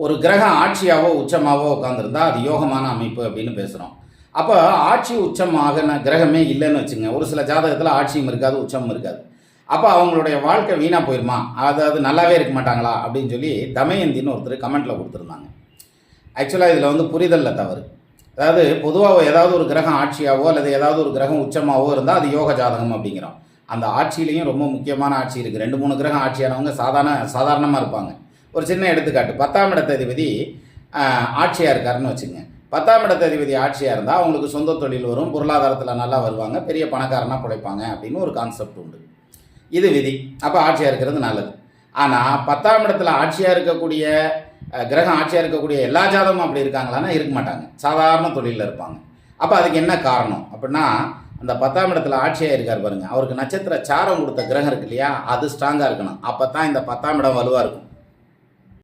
ஒரு கிரகம் ஆட்சியாவோ உச்சமாவோ உட்காந்துருந்தா அது யோகமான அமைப்பு அப்படின்னு பேசுகிறோம். அப்போ ஆட்சி உச்சம் ஆகின கிரகமே இல்லைன்னு வச்சுங்க, ஒரு சில ஜாதகத்தில் ஆட்சியும் இருக்காது உச்சமும் இருக்காது. அப்போ அவங்களுடைய வாழ்க்கை வீணாக போயிருமா, அதாவது நல்லாவே இருக்க மாட்டாங்களா அப்படின்னு சொல்லி தமயந்தின்னு ஒருத்தர் கமெண்ட்டில் கொடுத்துருந்தாங்க. ஆக்சுவலாக இதில் வந்து புரிதலில் தவறு. அதாவது பொதுவாக ஏதாவது ஒரு கிரகம் ஆட்சியாவோ அல்லது ஏதாவது ஒரு கிரகம் உச்சமாவோ இருந்தால் அது யோக ஜாதகம் அப்படிங்கிறோம். அந்த ஆட்சியிலையும் ரொம்ப முக்கியமான ஆட்சி இருக்குது. 2-3 கிரகம் ஆட்சியானவங்க சாதாரணமாக இருப்பாங்க. ஒரு சின்ன எடுத்துக்காட்டு, 10ஆம் இடத்ததிபதி ஆட்சியாக இருக்காருன்னு வச்சுங்க. 10ஆம் இடத்ததிபதி ஆட்சியாக இருந்தால் அவங்களுக்கு சொந்த தொழில் வரும், பொருளாதாரத்தில் நல்லா வருவாங்க, பெரிய பணக்காரனாக பிழைப்பாங்க அப்படின்னு ஒரு கான்செப்ட் உண்டு. இது விதி. அப்போ ஆட்சியாக இருக்கிறது நல்லது. ஆனால் 10ஆம் இடத்துல ஆட்சியாக இருக்கக்கூடிய கிரகம் ஆட்சியாக இருக்கக்கூடிய எல்லா ஜாதகமும் அப்படி இருக்காங்களான்னா இருக்க மாட்டாங்க, சாதாரண தொழிலில் இருப்பாங்க. அப்போ அதுக்கு என்ன காரணம் அப்படின்னா, அந்த 10ஆம் இடத்துல ஆட்சியாக இருக்கார் பாருங்க, அவருக்கு நட்சத்திர சாரம் கொடுத்த கிரகம் இருக்கு இல்லையா, அது ஸ்ட்ராங்காக இருக்கணும். அப்போ தான் இந்த 10ஆம் இடம் வலுவாக இருக்கும்.